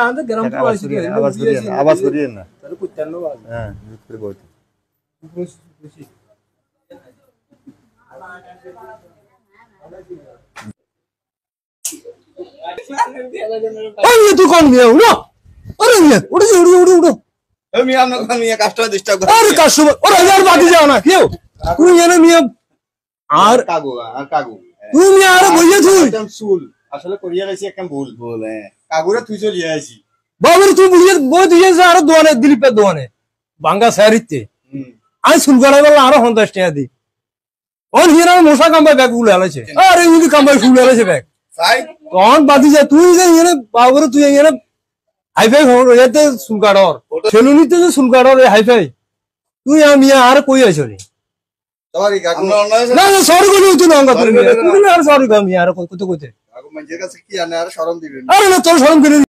আনতে গ্রাম তো আইছি আওয়াজ করিয়েন না তাহলে কুত্তার লো আজ হ্যাঁ মিউট করে বলতে ওই তুই কোন মিয়া উড়ো আরে মিয়া উড়ো উড়ো উড়ো এ মিয়া আপনি মিয়া কাস্টমার ডিস্টার্ব করে আরে কাস্টমার ওরে यार বাকি যাও না কেউ তুই এনে মিয়া আর কাগু তুই মিয়া আরে বইয়া তুই একদম সুল আসলে করিয়া গেছি একদম ভুল ভুল হ্যাঁ কাগুরে তুই চলে আইছি বাবুর তুই বইয়া বই দিয়ে যা আর দোয়ানে দিলীপের দোয়ানে বাঙ্গা সারিতে আই সুলগাড়া বলা আর 50 টাকা দি ওন হিরা মশা কামবাই ব্যাগ গুলো আলাছে আরে উনি কামবাই ফুল আলাছে ব্যাগ সাই কোন বাদি যা তুই যে এনে বাবুর তুই এনে হাইফাই হল এতে সুলগাড়র সেলুনিতে যে সুলগাড়র হাইফাই তুই মিয়া আর কই আইছলি সরি কাকু না না সরি কইলি তুই না তুই আর সরি কাম মিয়া আর কইতে কইতে কাকু মঞ্জের কাছে কি আনে আর শরম দিবেন আরে না তোর শরম করে